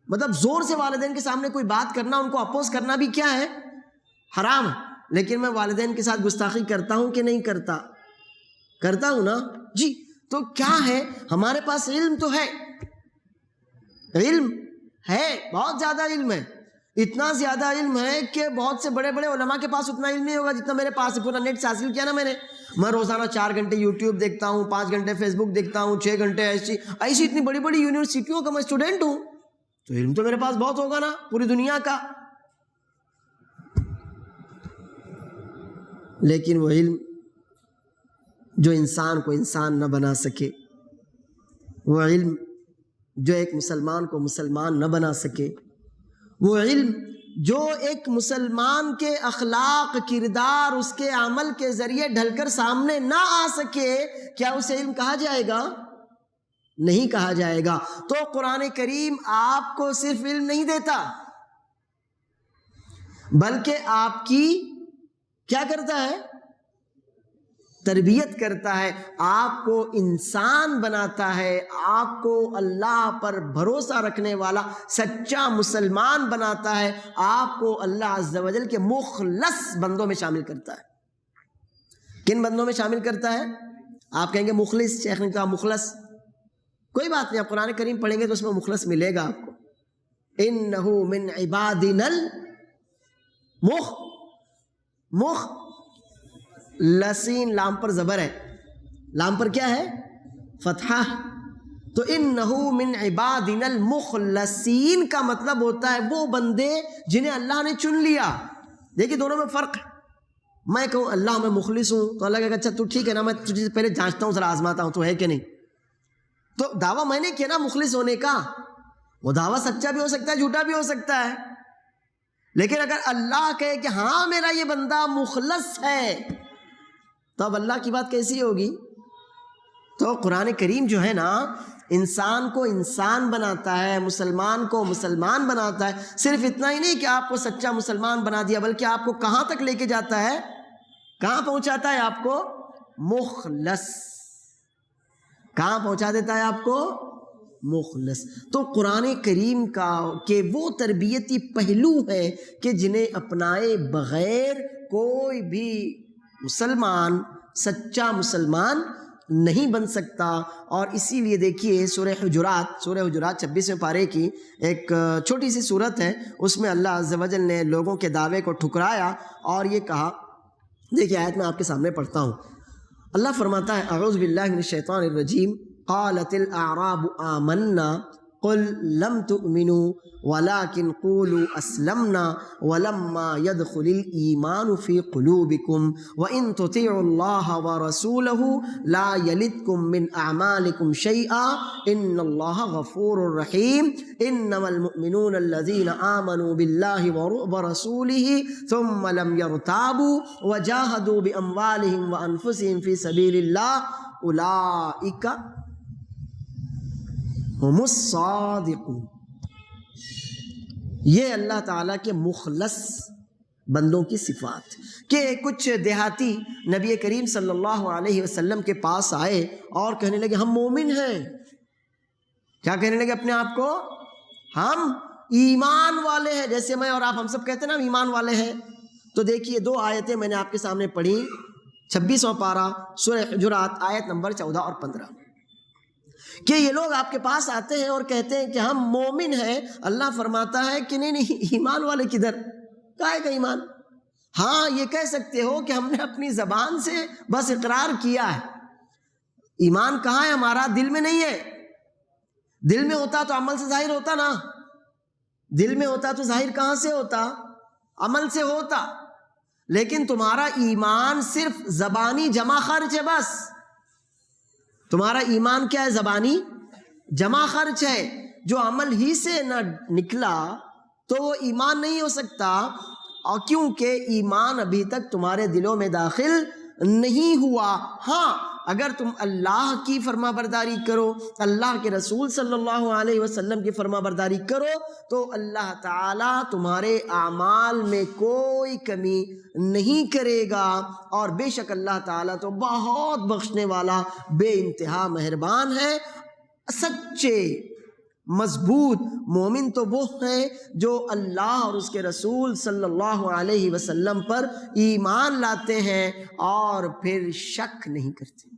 مطلب زور سے والدین کے سامنے کوئی بات کرنا، ان کو اپوز کرنا بھی کیا ہے؟ حرام ہے. لیکن میں والدین کے ساتھ گستاخی کرتا ہوں کہ نہیں کرتا؟ کرتا ہوں نا جی. تو کیا ہے؟ ہمارے پاس علم تو ہے، علم ہے، بہت زیادہ علم ہے. اتنا زیادہ علم ہے کہ بہت سے بڑے بڑے علماء کے پاس اتنا علم نہیں ہوگا جتنا میرے پاس ہے. پورا نیٹ سے حاصل کیا نا میں نے. میں روزانہ 4 گھنٹے یوٹیوب دیکھتا ہوں، 5 گھنٹے فیس بک دیکھتا ہوں، 6 گھنٹے ایسی اتنی بڑی بڑی یونیورسٹیوں کا میں اسٹوڈنٹ ہوں. تو علم تو میرے پاس بہت ہوگا نا پوری دنیا کا. لیکن وہ علم جو انسان کو انسان نہ بنا سکے، وہ علم جو ایک مسلمان کو مسلمان نہ بنا سکے، وہ علم جو ایک مسلمان کے اخلاق، کردار، اس کے عمل کے ذریعے ڈھل کر سامنے نہ آ سکے، کیا اسے علم کہا جائے گا؟ نہیں کہا جائے گا. تو قرآن کریم آپ کو صرف علم نہیں دیتا، بلکہ آپ کی کیا کرتا ہے؟ تربیت کرتا ہے، آپ کو انسان بناتا ہے، آپ کو اللہ پر بھروسہ رکھنے والا سچا مسلمان بناتا ہے، آپ کو اللہ عز و جل کے مخلص بندوں میں شامل کرتا ہے۔ کن بندوں میں شامل کرتا ہے؟ آپ کہیں گے مخلص، شیخ نے کہا مخلص، کوئی بات نہیں، آپ قرآن کریم پڑھیں گے تو اس میں مخلص ملے گا آپ کو۔ انہ من عبادنا لسین، لام پر زبر ہے، لام پر کیا ہے؟ فتحہ۔ تو انہو من عبادنا المخلصین کا مطلب ہوتا ہے وہ بندے جنہیں اللہ نے چن لیا۔ دیکھیں دونوں میں فرق ہے۔ میں کہوں اللہ میں مخلص ہوں تو اللہ کہے گا اچھا تو ٹھیک ہے نا، میں تجھے سے پہلے جانچتا ہوں، ذرا آزماتا ہوں تو ہے کہ نہیں۔ تو دعویٰ میں نے کیا نا مخلص ہونے کا، وہ دعویٰ سچا بھی ہو سکتا ہے، جھوٹا بھی ہو سکتا ہے، لیکن اگر اللہ کہے کہ ہاں میرا یہ بندہ مخلص ہے تو اب اللہ کی بات کیسی ہوگی؟ تو قرآن کریم جو ہے نا انسان کو انسان بناتا ہے، مسلمان کو مسلمان بناتا ہے۔ صرف اتنا ہی نہیں کہ آپ کو سچا مسلمان بنا دیا، بلکہ آپ کو کہاں تک لے کے جاتا ہے؟ کہاں پہنچاتا ہے آپ کو؟ مخلص۔ کہاں پہنچا دیتا ہے آپ کو؟ مخلص۔ تو قرآن کریم کا کہ وہ تربیتی پہلو ہے کہ جنہیں اپنائے بغیر کوئی بھی مسلمان سچا مسلمان نہیں بن سکتا۔ اور اسی لیے دیکھیے سورہ حجرات 26ویں پارے کی ایک چھوٹی سی صورت ہے، اس میں اللہ عز و جل نے لوگوں کے دعوے کو ٹھکرایا اور یہ کہا، دیکھیے آیت میں آپ کے سامنے پڑھتا ہوں۔ اللہ فرماتا ہے اعوذ باللہ من الشیطان الرجیم، قالت الاعراب آمنا قل لم تؤمنوا ولكن قولوا اسلمنا ولما يدخل الايمان في قلوبكم وان تطيعوا الله ورسوله لا يلدكم من اعمالكم شيئا ان الله غفور رحيم انما المؤمنون الذين امنوا بالله ورسوله ثم لم يرتابوا وجاهدوا باموالهم وانفسهم في سبيل الله اولئك هم الصادقون۔ یہ اللہ تعالیٰ کے مخلص بندوں کی صفات کہ کچھ دیہاتی نبی کریم صلی اللہ علیہ وسلم کے پاس آئے اور کہنے لگے ہم مومن ہیں۔ کیا کہنے لگے اپنے آپ کو؟ ہم ایمان والے ہیں، جیسے میں اور آپ ہم سب کہتے ہیں نا ہم ایمان والے ہیں۔ تو دیکھیے دو آیتیں میں نے آپ کے سامنے پڑھی، 26واں پارہ سورہ حجرات آیت نمبر 14 اور 15، کہ یہ لوگ آپ کے پاس آتے ہیں اور کہتے ہیں کہ ہم مومن ہیں۔ اللہ فرماتا ہے کہ نہیں ایمان والے کدھر، کائے کا ایمان؟ ہاں یہ کہہ سکتے ہو کہ ہم نے اپنی زبان سے بس اقرار کیا ہے، ایمان کہاں ہے ہمارا؟ دل میں نہیں ہے۔ دل میں ہوتا تو عمل سے ظاہر ہوتا نا، دل میں ہوتا تو ظاہر کہاں سے ہوتا؟ عمل سے ہوتا۔ لیکن تمہارا ایمان صرف زبانی جمع خرچ ہے، بس تمہارا ایمان کیا ہے؟ زبانی جمع خرچ ہے۔ جو عمل ہی سے نہ نکلا تو وہ ایمان نہیں ہو سکتا، اور کیونکہ ایمان ابھی تک تمہارے دلوں میں داخل نہیں ہوا۔ ہاں اگر تم اللہ کی فرما برداری کرو، اللہ کے رسول صلی اللہ علیہ وسلم کی فرما برداری کرو، تو اللہ تعالیٰ تمہارے اعمال میں کوئی کمی نہیں کرے گا، اور بے شک اللہ تعالیٰ تو بہت بخشنے والا بے انتہا مہربان ہے۔ سچے مضبوط مومن تو وہ ہیں جو اللہ اور اس کے رسول صلی اللہ علیہ وسلم پر ایمان لاتے ہیں اور پھر شک نہیں کرتے۔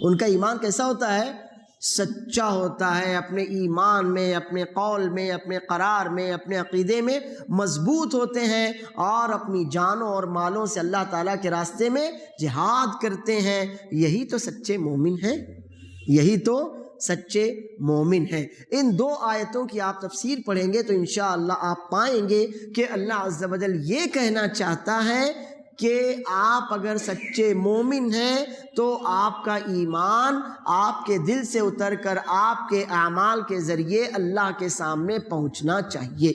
ان کا ایمان کیسا ہوتا ہے؟ سچا ہوتا ہے، اپنے ایمان میں، اپنے قول میں، اپنے قرار میں، اپنے عقیدے میں مضبوط ہوتے ہیں، اور اپنی جانوں اور مالوں سے اللہ تعالیٰ کے راستے میں جہاد کرتے ہیں۔ یہی تو سچے مومن ہیں، یہی تو سچے مومن ہیں۔ ان دو آیتوں کی آپ تفسیر پڑھیں گے تو انشاءاللہ آپ پائیں گے کہ اللہ عز و جل یہ کہنا چاہتا ہے کہ آپ اگر سچے مومن ہیں تو آپ کا ایمان آپ کے دل سے اتر کر آپ کے اعمال کے ذریعے اللہ کے سامنے پہنچنا چاہیے۔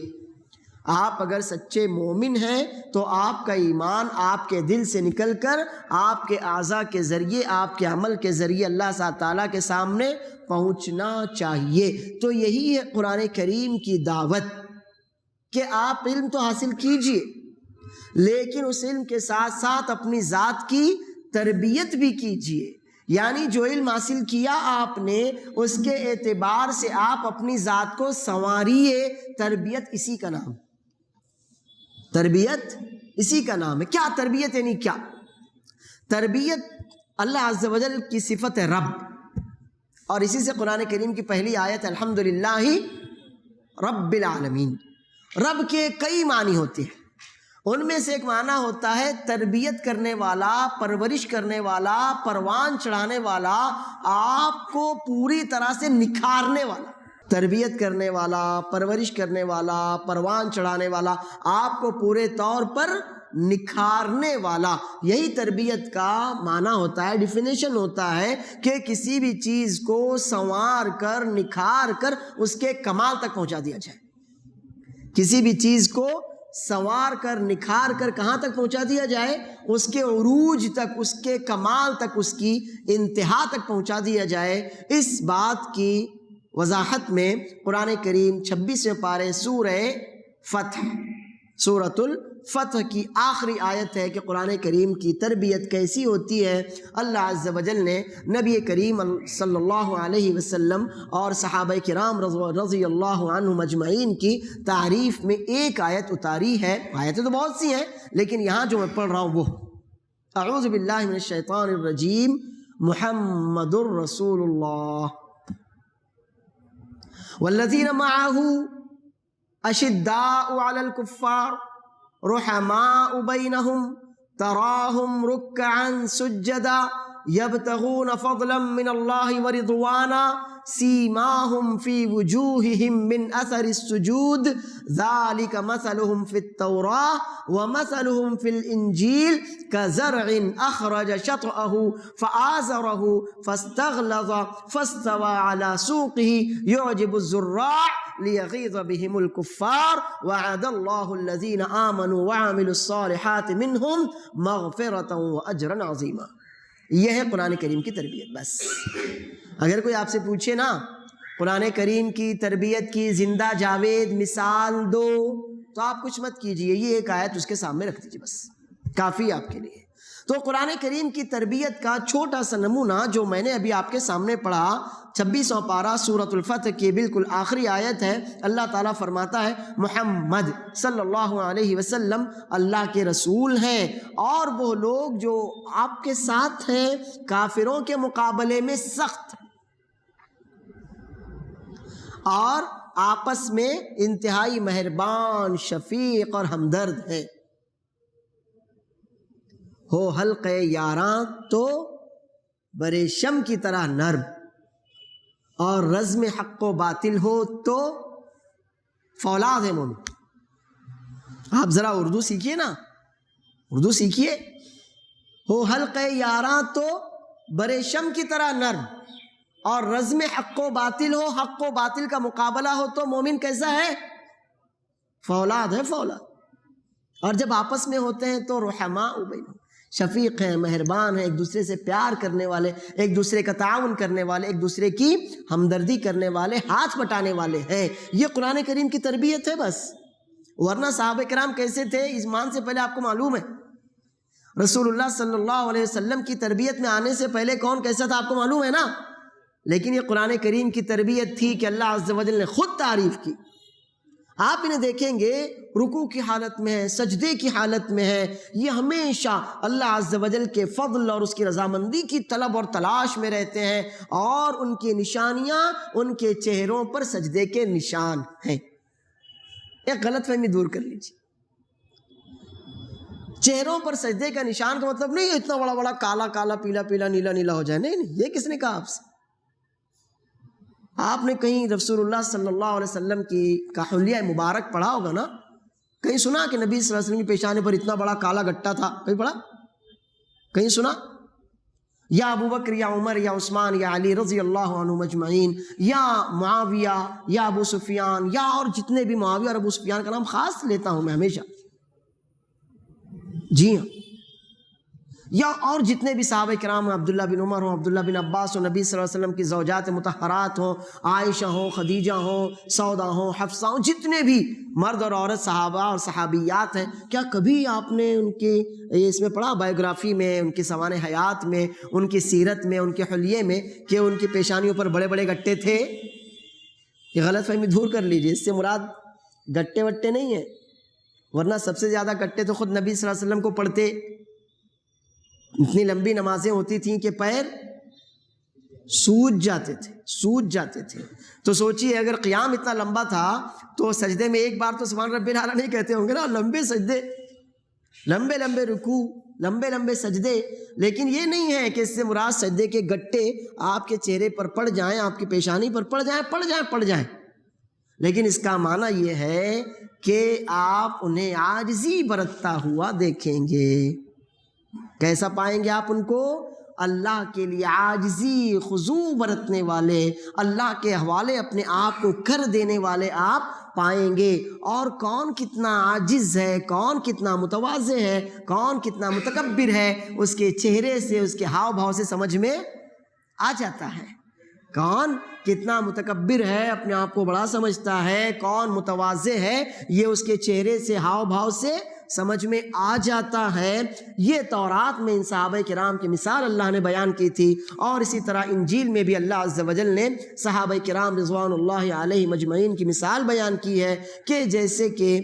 آپ اگر سچے مومن ہیں تو آپ کا ایمان آپ کے دل سے نکل کر آپ کے اعضاء کے ذریعے، آپ کے عمل کے ذریعے اللہ تعالیٰ کے سامنے پہنچنا چاہیے۔ تو یہی ہے قرآن کریم کی دعوت کہ آپ علم تو حاصل کیجئے، لیکن اس علم کے ساتھ ساتھ اپنی ذات کی تربیت بھی کیجئے. یعنی جو علم حاصل کیا آپ نے اس کے اعتبار سے آپ اپنی ذات کو سنواریے. تربیت اسی کا نام, تربیت اسی کا نام ہے. کیا تربیت یعنی کیا؟ تربیت اللہ عز و جل کی صفت ہے رب, اور اسی سے قرآن کریم کی پہلی آیت الحمدللہ رب العالمین. رب کے کئی معنی ہوتے ہیں, ان میں سے ایک معنی ہوتا ہے تربیت کرنے والا, پرورش کرنے والا, پروان چڑھانے والا, آپ کو پوری طرح سے نکھارنے والا. تربیت کرنے والا, پرورش کرنے والا, پروان چڑھانے والا, آپ کو پورے طور پر نکھارنے والا. یہی تربیت کا معنی ہوتا ہے, ڈیفینیشن ہوتا ہے کہ کسی بھی چیز کو سنوار کر, نکھار کر اس کے کمال تک پہنچا دیا جائے. کسی بھی چیز کو سنوار کر, نکھار کر کہاں تک پہنچا دیا جائے؟ اس کے عروج تک, اس کے کمال تک, اس کی انتہا تک پہنچا دیا جائے. اس بات کی وضاحت میں قرآن کریم 26ویں پارے سورہ فتح, سورۃ الفتح کی آخری آیت ہے کہ قرآن کریم کی تربیت کیسی ہوتی ہے. اللہ عز و جل نے نبی کریم صلی اللہ علیہ وسلم اور صحابہ کرام رضی اللہ عنہم اجمعین کی تعریف میں ایک آیت اتاری ہے. آیتیں تو بہت سی ہیں, لیکن یہاں جو میں پڑھ رہا ہوں وہ اعوذ باللہ من الشیطان الرجیم محمد الرسول اللہ والذین معہ اشداء علی الکفار رحماء بینہم تراہم رکعا سجدا یبتغون فضلا من اللہ ورضوانا سیماہم فی وجوہہم من اثر السجود ذالک مثلہم فی التوراۃ ومثلہم فی الانجیل کزرع اخرج شطأہ فآزرہ فاستغلظ فاستوى علی سوقہ یعجب الزراع لیغیظ بہم الکفار وعد اللہ الذین آمنوا وعملوا الصالحات منہم مغفرۃ واجرا عظیما. یہ ہے قرآن کریم کی تربیت. بس اگر کوئی آپ سے پوچھے نا قرآن کریم کی تربیت کی زندہ جاوید مثال دو, تو آپ کچھ مت کیجئے, یہ ایک آیت اس کے سامنے رکھ دیجئے, بس کافی ہے آپ کے لیے. تو قرآن کریم کی تربیت کا چھوٹا سا نمونہ جو میں نے ابھی آپ کے سامنے پڑھا, 26واں پارہ سورۃ الفتح کی بالکل آخری آیت ہے. اللہ تعالیٰ فرماتا ہے محمد صلی اللہ علیہ وسلم اللہ کے رسول ہیں, اور وہ لوگ جو آپ کے ساتھ ہیں کافروں کے مقابلے میں سخت اور آپس میں انتہائی مہربان, شفیق اور ہمدرد ہیں. ہو حلقہ یاراں تو بریشم کی طرح نرم, اور رزم حق و باطل ہو تو فولاد ہے مومن. آپ ذرا اردو سیکھیے نا, اردو سیکھیے. ہو حلقہ یاراں تو بریشم کی طرح نرم, اور رزم حق و باطل ہو, حق و باطل کا مقابلہ ہو تو مومن کیسا ہے؟ فولاد ہے, فولاد. اور جب آپس میں ہوتے ہیں تو رحماء بینہم, شفیق ہیں, مہربان ہیں, ایک دوسرے سے پیار کرنے والے, ایک دوسرے کا تعاون کرنے والے, ایک دوسرے کی ہمدردی کرنے والے, ہاتھ بٹانے والے ہیں. یہ قرآن کریم کی تربیت ہے بس. ورنہ صحابہ کرام کیسے تھے ایمان سے پہلے آپ کو معلوم ہے. رسول اللہ صلی اللہ علیہ وسلم کی تربیت میں آنے سے پہلے کون کیسا تھا آپ کو معلوم ہے نا. لیکن یہ قرآن کریم کی تربیت تھی کہ اللہ عز و جل نے خود تعریف کی. آپ انہیں دیکھیں گے رکوع کی حالت میں ہے, سجدے کی حالت میں ہے, یہ ہمیشہ اللہ عز و جل کے فضل اور اس کی رضامندی کی طلب اور تلاش میں رہتے ہیں, اور ان کی نشانیاں ان کے چہروں پر سجدے کے نشان ہیں. ایک غلط فہمی دور کر لیجیے. چہروں پر سجدے کا نشان کا مطلب نہیں اتنا بڑا بڑا کالا کالا, پیلا پیلا, نیلا نیلا ہو جائے. نہیں, یہ کس نے کہا آپ سے؟ آپ نے کہیں رسول اللہ صلی اللہ علیہ وسلم کا حلیہ مبارک پڑھا ہوگا نا, کہیں سنا کہ نبی صلی اللہ علیہ وسلم کی پیشانے پر اتنا بڑا کالا گٹا تھا؟ کہیں پڑھا؟ کہیں سنا؟ یا ابو بکر یا عمر یا عثمان یا علی رضی اللہ عنہم اجمعین, یا معاویہ یا ابو سفیان, یا اور جتنے بھی معاویہ اور ابو سفیان کا نام خاص لیتا ہوں میں ہمیشہ. جی ہاں, یا اور جتنے بھی صحابہ کرام ہیں، عبداللہ بن عمر ہوں، عبداللہ بن عباس ہوں، نبی صلی اللہ علیہ وسلم کی زوجات مطہرات ہوں، عائشہ ہوں، خدیجہ ہوں، سودا ہوں، حفصہ ہوں، جتنے بھی مرد اور عورت صحابہ اور صحابیات ہیں، کیا کبھی آپ نے ان کی اس میں پڑھا بایوگرافی میں، ان کی سوانح حیات میں، ان کی سیرت میں، ان کے حلیے میں کہ ان کی پیشانیوں پر بڑے بڑے گٹے تھے؟ یہ غلط فہمی دور کر لیجیے، اس سے مراد گٹے وٹے نہیں ہیں، ورنہ سب سے زیادہ گٹے تو خود نبی صلی اللہ علیہ وسلم کو پڑھتے۔ اتنی لمبی نمازیں ہوتی تھیں کہ پیر سوج جاتے تھے۔ تو سوچیے اگر قیام اتنا لمبا تھا تو سجدے میں ایک بار تو سبحان ربی الاعلیٰ نہیں کہتے ہوں گے نا، لمبے سجدے، لمبے لمبے رکوع، لمبے لمبے سجدے۔ لیکن یہ نہیں ہے کہ اس سے مراد سجدے کے گٹے آپ کے چہرے پر پڑ جائیں، آپ کی پیشانی پر پڑ جائیں، لیکن اس کا معنی یہ ہے کہ آپ انہیں عاجزی برتتا ہوا دیکھیں گے۔ کیسا پائیں گے آپ ان کو؟ اللہ کے لیے عاجزی خضوع برتنے والے، اللہ کے حوالے اپنے آپ کو کر دینے والے آپ پائیں گے۔ اور کون کتنا عاجز ہے، کون کتنا متواضع ہے، کون کتنا متکبر ہے، اس کے چہرے سے، اس کے ہاؤ بھاؤ سے سمجھ میں آ جاتا ہے۔ کون کتنا متکبر ہے، اپنے آپ کو بڑا سمجھتا ہے، کون متواضع ہے، یہ اس کے چہرے سے، ہاؤ بھاؤ سے سمجھ میں آ جاتا ہے۔ یہ تورات میں ان صحابہ کرام کی مثال اللہ نے بیان کی تھی، اور اسی طرح انجیل میں بھی اللہ عز و جل نے صحابہ کرام رضوان اللہ علیہ مجمعین کی مثال بیان کی ہے کہ جیسے کہ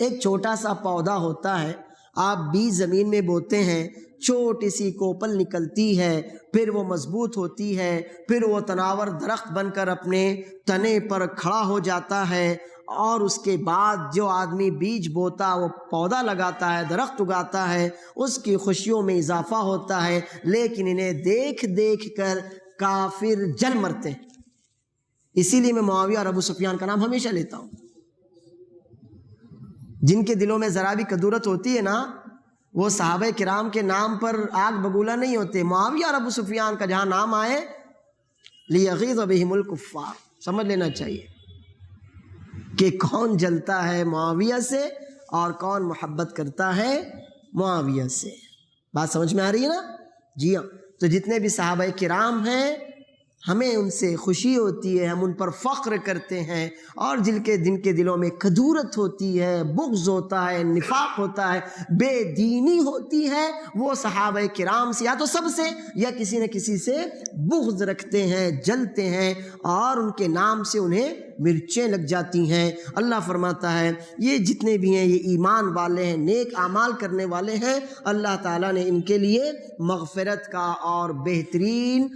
ایک چھوٹا سا پودا ہوتا ہے، آپ بیج زمین میں بوتے ہیں، چھوٹی سی کوپل نکلتی ہے، پھر وہ مضبوط ہوتی ہے، پھر وہ تناور درخت بن کر اپنے تنے پر کھڑا ہو جاتا ہے، اور اس کے بعد جو آدمی بیج بوتا وہ پودا لگاتا ہے، درخت اگاتا ہے، اس کی خوشیوں میں اضافہ ہوتا ہے۔ لیکن انہیں دیکھ دیکھ کر کافر جل مرتے ہیں۔ اسی لیے میں معاویہ اور ابو سفیان کا نام ہمیشہ لیتا ہوں۔ جن کے دلوں میں ذرا بھی کدورت ہوتی ہے نا، وہ صحابہ کرام کے نام پر آگ بگولا نہیں ہوتے۔ معاویہ اور ابو سفیان کا جہاں نام آئے لیغیظ بہم الکفار، سمجھ لینا چاہیے کہ کون جلتا ہے معاویہ سے اور کون محبت کرتا ہے معاویہ سے۔ بات سمجھ میں آ رہی ہے نا؟ جی ہاں۔ تو جتنے بھی صحابہ کرام ہیں ہمیں ان سے خوشی ہوتی ہے، ہم ان پر فخر کرتے ہیں، اور جن کے دلوں میں کدورت ہوتی ہے، بغض ہوتا ہے، نفاق ہوتا ہے، بے دینی ہوتی ہے، وہ صحابہ کرام سے یا تو سب سے یا کسی نہ کسی سے بغض رکھتے ہیں، جلتے ہیں، اور ان کے نام سے انہیں مرچیں لگ جاتی ہیں۔ اللہ فرماتا ہے یہ جتنے بھی ہیں یہ ایمان والے ہیں، نیک اعمال کرنے والے ہیں، اللہ تعالیٰ نے ان کے لیے مغفرت کا اور بہترین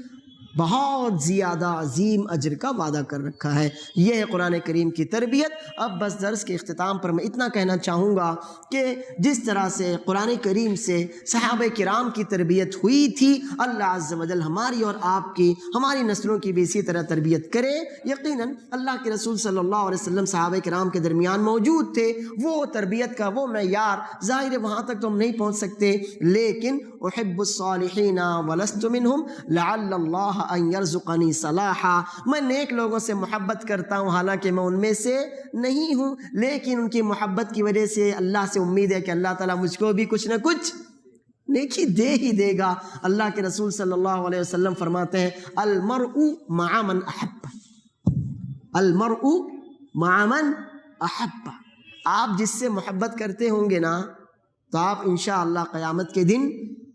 بہت زیادہ عظیم اجر کا وعدہ کر رکھا ہے۔ یہ ہے قرآن کریم کی تربیت۔ اب بس درس کے اختتام پر میں اتنا کہنا چاہوں گا کہ جس طرح سے قرآن کریم سے صحابہ کرام کی تربیت ہوئی تھی، اللہ عز و جل ہماری اور آپ کی، ہماری نسلوں کی بھی اسی طرح تربیت کرے۔ یقیناً اللہ کے رسول صلی اللہ علیہ وسلم صحابہ کرام کے درمیان موجود تھے، وہ تربیت کا وہ معیار ظاہر ہے وہاں تک تو ہم نہیں پہنچ سکتے، لیکن احب الصالحین ولست منہم لعل اللہ ان یرزقنی صلاحا، میں نیک لوگوں سے محبت کرتا ہوں حالانکہ میں ان میں سے نہیں ہوں، لیکن ان کی محبت کی وجہ سے اللہ سے امید ہے کہ اللہ تعالیٰ مجھ کو بھی کچھ نہ کچھ نیکی دے ہی دے گا۔ اللہ کے رسول صلی اللہ علیہ وسلم فرماتے ہیں المرء مع من احب، المرء مع من احب، آپ جس سے محبت کرتے ہوں گے نا تو آپ انشاءاللہ قیامت کے دن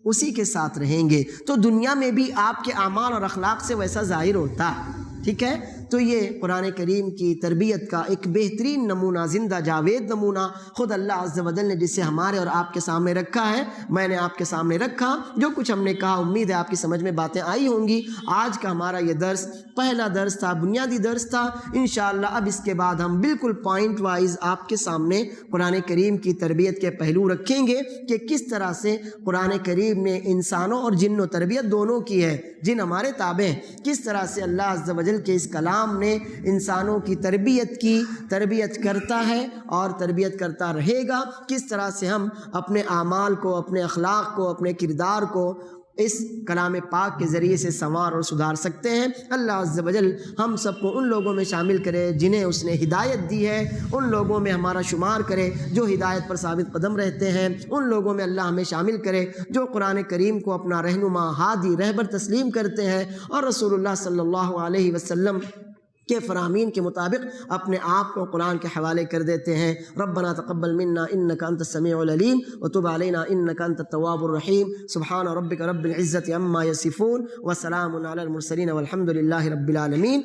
اسی کے ساتھ رہیں گے۔ تو دنیا میں بھی آپ کے اعمال اور اخلاق سے ویسا ظاہر ہوتا ہے، ٹھیک ہے؟ تو یہ قرآن کریم کی تربیت کا ایک بہترین نمونہ، زندہ جاوید نمونہ خود اللہ عز و جل نے جسے ہمارے اور آپ کے سامنے رکھا ہے، میں نے آپ کے سامنے رکھا۔ جو کچھ ہم نے کہا امید ہے آپ کی سمجھ میں باتیں آئی ہوں گی۔ آج کا ہمارا یہ درس پہلا درس تھا، بنیادی درس تھا۔ انشاءاللہ اب اس کے بعد ہم بالکل پوائنٹ وائز آپ کے سامنے قرآن کریم کی تربیت کے پہلو رکھیں گے کہ کس طرح سے قرآن کریم میں انسانوں اور جنوں تربیت دونوں کی ہے، جن ہمارے تابع ہیں، کس طرح سے اللہ عز و جل کے اس کلام نے انسانوں کی تربیت کرتا ہے اور تربیت کرتا رہے گا، کس طرح سے ہم اپنے اعمال کو، اپنے اخلاق کو، اپنے کردار کو اس کلام پاک کے ذریعے سے سنوار اور سدھار سکتے ہیں۔ اللہ عز و جل ہم سب کو ان لوگوں میں شامل کرے جنہیں اس نے ہدایت دی ہے، ان لوگوں میں ہمارا شمار کرے جو ہدایت پر ثابت قدم رہتے ہیں، ان لوگوں میں اللہ ہمیں شامل کرے جو قرآن کریم کو اپنا رہنما، ہادی، رہبر تسلیم کرتے ہیں اور رسول اللہ صلی اللہ علیہ وسلم کے فرامین کے مطابق اپنے آپ کو قرآن کے حوالے کر دیتے ہیں۔ ربنا تقبل منا انک انت السمیع العلیم وتب علینا انک انت التواب الرحیم۔ سبحان ربک رب العزۃ عما یصفون وسلام علی المرسلین والحمد للہ رب العالمین۔